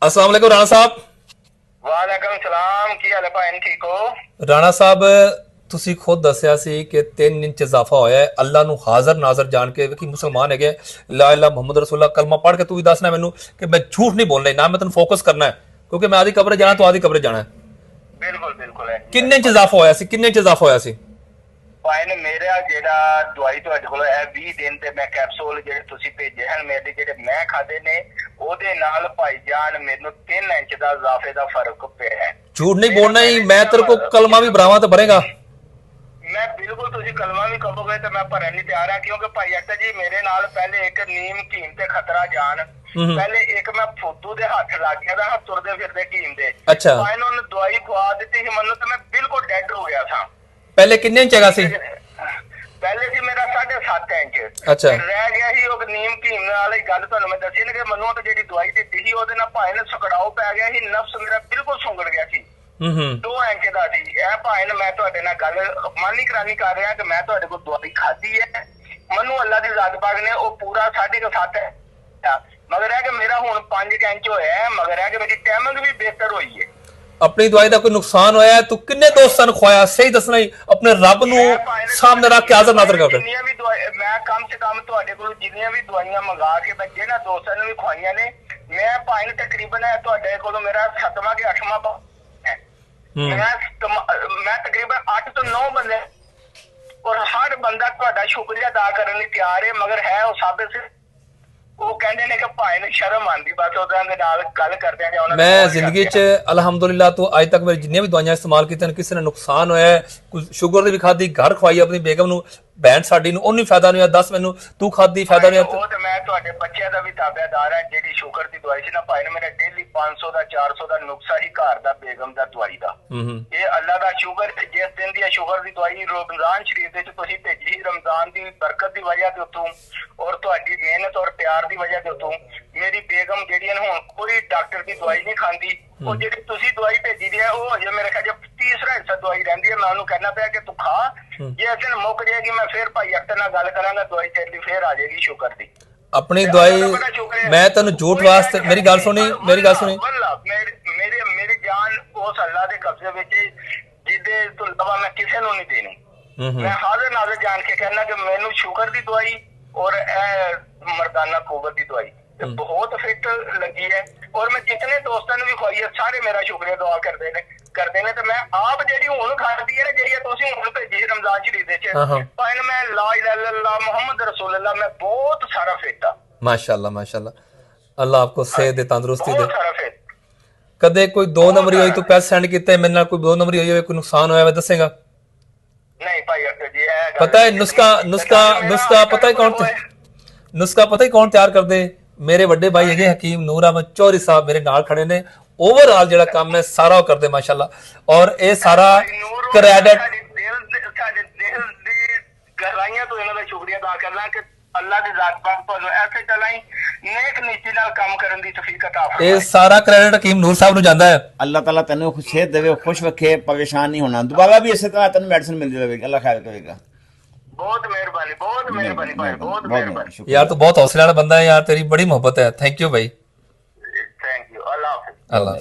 अस्सलाम वालेकुम राणा साहब। ਵਾਲੇਕਮ ਸਲਾਮ, ਕੀ ਹਾਲ ਹੈ ਭਾਈ? ਠੀਕ ਹੋ? ਰਾਣਾ ਸਾਹਿਬ, ਤੁਸੀਂ ਖੁਦ ਦੱਸਿਆ ਸੀ ਕਿ 3 ਇੰਚ ਇਜ਼ਾਫਾ ਹੋਇਆ ਹੈ। ਅੱਲਾ ਨੂੰ ਹਾਜ਼ਰ ਨਾਜ਼ਰ ਜਾਣ ਕੇ ਕਿ ਮੁਸਲਮਾਨ ਹੈਗੇ, ਲਾ ਇਲਾਹਾ ਮੁਹੰਮਦ ਰਸੂਲullah ਕਲਮਾ ਪੜ੍ਹ ਕੇ ਤੂੰ ਵੀ ਦੱਸਣਾ ਮੈਨੂੰ ਕਿ ਮੈਂ ਝੂਠ ਨਹੀਂ ਬੋਲਣਾ, ਨਾ ਮੈਂ ਤੈਨੂੰ ਫੋਕਸ ਕਰਨਾ ਹੈ ਕਿਉਂਕਿ ਮੈਂ ਆਦੀ ਕਬਰ ਜਾਣਾ, ਤੂੰ ਆਦੀ ਕਬਰ ਜਾਣਾ ਹੈ। ਬਿਲਕੁਲ ਬਿਲकुल ਹੈ। ਕਿੰਨੇ ਇੰਚ ਇਜ਼ਾਫਾ ਹੋਇਆ ਸੀ? ਕਿੰਨੇ ਇੰਚ ਇਜ਼ਾਫਾ ਹੋਇਆ ਸੀ? ਭਾਈ ਨੇ ਮੇਰਾ ਜਿਹੜਾ ਦਵਾਈ ਤੁਹਾਡੇ ਕੋਲ ਹੈ 20 ਦਿਨ ਤੇ ਮੈਂ ਕੈਪਸੂਲ ਜਿਹੜੇ ਤੁਸੀਂ ਭੇਜੇ ਹਨ ਮੇਰੇ ਜਿਹੜੇ ਮੈਂ ਖਾਦੇ ਨੇ ਉਹਦੇ ਨਾਲ ਭਾਈ ਜਾਨ ਮੈਨੂੰ 3 ਇੰਚ ਦਾ ਇਜ਼ਾਫੇ ਦਾ ਫਰਕ ਪਿਆ ਹੈ। ਝੂਠ ਨਹੀਂ ਬੋਲਣਾ ਹੀ, ਮੈਂ ਤੇਰੇ ਕੋ ਕਲਮਾ ਵੀ ਬਰਾਵਾਂ ਤੇ ਭਰੇਗਾ। ਮੈਂ ਬਿਲਕੁਲ, ਤੁਸੀਂ ਕਲਮਾ ਵੀ ਕਹੋਗੇ ਤੇ ਮੈਂ ਭਰਨ ਲਈ ਤਿਆਰ ਹਾਂ ਕਿਉਂਕਿ ਭਾਈ ਅਖਤਰ ਜੀ ਮੇਰੇ ਨਾਲ ਪਹਿਲੇ ਇੱਕ ਨੀਮ ਕੀਮ ਤੇ ਖਤਰਾ ਜਾਨ, ਪਹਿਲੇ ਇੱਕ ਮੈਂ ਫੁੱਦੂ ਦੇ ਹੱਥ ਲੱਗ ਗਿਆ ਦਾ ਤੁਰਦੇ ਫਿਰਦੇ ਕੀਮ ਦੇ। ਅੱਛਾ, ਭਾਈ ਨੇ ਉਹਨੇ ਦਵਾਈ ਖਵਾ ਦਿੱਤੀ ਸੀ ਮੈਨੂੰ ਤੇ ਮੈਂ ਬਿਲਕੁਲ ਡੈਡ ਹੋ ਗਿਆ ਸਾਂ। ਪਹਿਲੇ ਕਿੰਨੇ ਇੰਚ ਹੈਗਾ ਸੀ? ਪਹਿਲੇ ਸੀ ਮੇਰਾ 7.5 ਇੰਚ। ਅੱਛਾ, ਰਹਿ ਗਿਆ ਸੀ ਉਹ ਨੀਮ ਕੀਮ ਨਾਲ ਹੀ ਗੱਲ ਤੁਹਾਨੂੰ ਮੈਂ ਦੱਸੀ ਨਾ ਕਿ ਮੈਨੂੰ ਤਾਂ ਜਿਹੜੀ ਦਵਾਈ ਦਿੱਤੀ ਸੀ ਉਹਦੇ ਨਾਲ ਭਾਈ ਨੇ ਸਕੜਾਓ ਪੈ ਗਿਆ ਸੀ, ਨਫਸ ਮੇਰਾ ਬਿਲਕੁਲ ਸੁੰਗੜ ਗਿਆ ਸੀ। 2 ਇੰਚ ਦਾ ਸੀ ਇਹ। ਭਾਈ ਨੇ ਮੈਂ ਤੁਹਾਡੇ ਨਾਲ ਗੱਲ ਮਾਨੀ ਕਰਾਨੀ ਕਰ ਰਿਹਾ ਕਿ ਮੈਂ ਤੁਹਾਡੇ ਕੋਲ ਦਵਾਈ ਖਾਧੀ ਹੈ, ਮੈਨੂੰ ਅੱਲਾ ਦੀ ਜ਼ਾਤ ਪਾਕ ਨੇ ਉਹ ਪੂਰਾ 7.5 ਹੈ, ਮਗਰ ਹੈ ਕਿ ਮੇਰਾ ਹੁਣ 5 ਇੰਚ ਹੋਇਆ ਹੈ, ਮਗਰ ਹੈ ਕਿ ਮੇਰੀ ਟਾਈਮਿੰਗ ਵੀ ਬਿਹਤਰ ਹੋਈ ਹੈ। अपनी दवाई का कोई नुकसान होया तू किन्ने दोस्तां नु खवाया? सही दसना ही, अपने रब नु सामने रख के हाजिर नाज़र कर। जिन्नियां भी दवाई मैं कम से कम ਤੁਹਾਡੇ ਕੋਲ ਜਿੰਨੀਆਂ ਵੀ ਦਵਾਈਆਂ ਮੰਗਾ ਕੇ ਮੈਂ ਜਿਹੜਾ ਦੋਸਤਾਂ ਨੂੰ ਵੀ ਖਵਾਈਆਂ ਨੇ, ਮੈਂ ਭਾਈ ਨੂੰ ਤਕਰੀਬਨ ਹੈ ਤੁਹਾਡੇ ਕੋਲ ਮੇਰਾ 7ਵਾਂ ਕਿ 8ਵਾਂ ਹੈ। ਮੈਂ ਤਕਰੀਬਨ 8 ਤੋਂ 9 ਬੰਦੇ ਔਰ ਹਰ ਬੰਦਾ ਤੁਹਾਡਾ ਸ਼ੁਕਰੀਆ ਅਦਾ ਕਰਨ ਲਈ ਤਿਆਰ ਹੈ, ਮਗਰ ਹੈ ਉਹ ਸਾਬਿਤ ਉਹ ਕਹਿੰਦੇ ਨੇ ਕਿ ਭਾਈ ਨੂੰ ਸ਼ਰਮ ਆਂਦੀ ਬਸ ਉਹਨਾਂ ਦੇ ਨਾਲ ਗੱਲ ਕਰਦੇ ਆ ਜਾਂ ਉਹਨਾਂ ਮੈਂ ਜ਼ਿੰਦਗੀ 'ਚ ਅਲਹਮਦੁਲਿਲਾ ਤੋਂ ਅੱਜ ਤੱਕ ਮੇਰੀ ਜਿੰਨੀਆਂ ਵੀ ਦਵਾਈਆਂ ਇਸਤੇਮਾਲ ਕੀਤੀਆਂ ਕਿਸੇ ਨੇ ਨੁਕਸਾਨ ਹੋਇਆ ਹੈ, ਕੋਈ ਸ਼ੂਗਰ ਦੀ ਵੀ ਖਾਦੀ, ਘਰ ਖਵਾਈ ਆਪਣੀ ਬੇਗਮ ਨੂੰ, ਭੈਣ ਸਾਡੀ ਨੂੰ, ਉਹਨੂੰ ਫਾਇਦਾ ਨਹੀਂ ਹੋਇਆ। ਦੱਸ ਮੈਨੂੰ ਤੂੰ ਖਾਦੀ ਫਾਇਦਾ ਨਹੀਂ ਹੋਇਆ? ਉਹ ਤੇ ਮੈਂ ਤੁਹਾਡੇ ਬੱਚਿਆਂ ਦਾ ਵੀ ਤਾਬੇਦਾਰ ਹਾਂ। ਜਿਹੜੀ ਸ਼ੂਗਰ ਦੀ ਦਵਾਈ ਸੀ ਨਾ ਭਾਈ ਨੇ ਮੇਰਾ ਡੇਲੀ 500 ਦਾ 400 ਦਾ ਨੁਕਸਾ ਹੀ ਘਰ ਦਾ ਬੇਗਮ ਦਾ ਦਵਾਈ ਦਾ। ਇਹ ਅੱਲਾ ਦਾ ਸ਼ੁਕਰ ਜਿਸ ਦਿਨ ਦੀ ਸ਼ੂਗਰ ਦੀ ਦਵਾਈ ਰਮਜ਼ਾਨ ਸ਼ਰੀਫ ਦੇ ਵਿੱਚ ਤੁਸੀਂ ਭੇਜੀ, ਰਮਜ਼ਾਨ ਦੀ ਬਰਕਤ ਦੀ ਵਜ੍ਹਾ ਦੇ ਉੱਤੋਂ ਔਰ ਤੁਹਾਡੀ ਮਿਹਨਤ ਔਰ ਪਿਆਰ ਦੀ ਵਜ੍ਹਾ ਦੇ ਉੱਤੋਂ ਮੇਰੀ ਬੇਗਮ ਜਿਹੜੀ ਹੈ ਹੁਣ ਕੋਈ ਡਾਕਟਰ ਦੀ ਦਵਾਈ ਨਹੀਂ ਖਾਂਦੀ। ਉਹ ਜਿਹੜੀ ਤੁਸੀਂ ਦਵਾਈ ਭੇਜੀ ਦੀ ਹੈ ਉਹ ਅਜੇ ਮੇਰੇ ਖਿਆਲ ਤੀਸਰਾ ਹਿੱਸਾ ਦਵਾਈ ਰਹਿੰਦੀ ਹੈ। ਮੈਂ ਉਹਨੂੰ ਕਹਿਣਾ ਪਿਆ ਕਿ ਤੂੰ ਖਾ, ਜੇ ਇਸ ਦਿਨ ਮੁੱਕ ਜਾਏਗੀ ਮੈਂ ਫਿਰ ਭਾਈ ਅਖਤਰ ਨਾਲ ਗੱਲ ਕਰਾਂਗਾ, ਦਵਾਈ ਤੇਰੀ ਫਿਰ ਆ ਜਾਏਗੀ ਸ਼ੂਗਰ ਦੀ। ਆਪਣੀ ਦਵਾਈ ਮੈਂ ਤੈਨੂੰ ਝੂਠ ਵਾਸਤੇ ਮੇਰੀ ਗੱਲ ਸੁਣੀ ਮੇਰੀ ਜਾਨ ਉਸ ਅੱਲਾ ਦੇ ਕਬਜ਼ੇ ਵਿੱਚ ਜਿਹਦੇ ਤੋਂ ਇਲਾਵਾ ਮੈਂ ਕਿਸੇ ਨੂੰ ਨਹੀਂ ਦੇਣੀ। ਮੈਂ ਹਾਜ਼ਰ ਨਾਜ਼ਰ ਜਾਣ ਕੇ ਕਹਿਣਾ ਕਿ ਮੈਨੂੰ ਸ਼ੂਗਰ ਦੀ ਦਵਾਈ ਔਰ ਇਹ ਮਰਦਾਨਾ ਕੁਵਤ ਦੀ ਦਵਾਈ ਬਹੁਤ ਫਿੱਟ ਲੱਗੀ ਹੈ ਔਰ ਮੈਂ ਜਿਤਨੇ ਦੋਸਤਾਂ ਨੂੰ ਵੀ ਖਵਾਈ ਹੈ ਸਾਰੇ ਮੇਰਾ ਸ਼ੁਕਰੀਆ ਦੁਆ ਕਰਦੇ ਨੇ ਤੇ ਮੈਂ ਆਪ ਜਿਹੜੀ ਹੁਣ ਖਾਦੀ ਹੈ ਨਾ, ਜਿਹੜੀ ਤੁਸੀਂ ਹੁਣ ਭੇਜੀ ਰਮਜ਼ਾਨ ਸ਼ਰੀਫ ਦੇ ਚ ਭਾਈ ਮੈਂ ਲਾ ਇਲਾਹਾ ਇल्लल्लाह ਮੁਹੰਮਦ रसूलुल्लाह मैं बहुत सारा फिट हाँ। माशाल्लाह माशाल्लाह, अल्लाह आपको सेहत दे, तंदुरुस्ती दे। सारा फिट। कदे कोई 2 नंबरी होई तू पैसे सेंड कीते मेरे नाल, कोई 2 नंबरी होई कोई नुकसान होया मैं दसेगा? नहीं भाई अख्तर जी पता है नुस्खा नुस्खा नुस्खा पता है कौन नुस्खा पता है कौन तैयार कर दे? मेरे ਵੱਡੇ ਭਾਈ ਹੈਗੇ ਹਕੀਮ ਨੂਰ ਅਹਿਮਦ ਚੌਧਰੀ ਸਾਹਿਬ ਮੇਰੇ ਨਾਲ ਖੜੇ ਨੇ। ਓਵਰਆਲ ਜਿਹੜਾ ਕੰਮ ਹੈ ਸਾਰਾ ਉਹ ਕਰਦੇ ਮਾਸ਼ਾਅੱਲਾ, ਔਰ ਇਹ ਸਾਰਾ ਕ੍ਰੈਡਿਟ ਸਾਡੇ ਦਿਲ ਦੀ ਗਹਿਰਾਈਆਂ ਤੋਂ ਇਹਨਾਂ ਦਾ ਸ਼ੁਕਰੀਆ ਅਦਾ ਕਰਨਾ ਕਿ ਅੱਲਾ ਦੀ ਜ਼ਾਤ ਪਾਕ ਤੁਹਾਨੂੰ ਐਸੇ ਚਲਾਈ ਨੇਕ ਨੀਤੀ ਨਾਲ ਕੰਮ ਕਰਨ ਦੀ ਤੌਫੀਕ عطا ਫਰਮਾਏ। ਇਹ ਸਾਰਾ ਕ੍ਰੈਡਿਟ ਹਕੀਮ ਨੂਰ ਸਾਹਿਬ ਨੂੰ ਜਾਂਦਾ ਹੈ। ਅੱਲਾਹ ਤਾਲਾ ਤੈਨੂੰ ਸਿਹਤ ਦੇਵੇ, ਖੁਸ਼ ਰੱਖੇ, ਪਰੇਸ਼ਾਨ ਨਹੀਂ ਹੋਣਾ। ਦੁਬਾਰਾ ਵੀ ਇਸੇ ਤਰ੍ਹਾਂ ਤੈਨੂੰ ਮੈਡੀਸਿਨ ਮਿਲਦੀ ਰਹੇਗੀ। ਅੱਲਾਹ ਖੈਰ ਕਰੇਗਾ। बहुत मेहरबानी भाई, बहुत मेहरबानी यार तू बहुत हौसले वाला बंदा है यार, तेरी बड़ी मोहब्बत है। थैंक यू भाई, thank you. Allah Hafiz. Allah.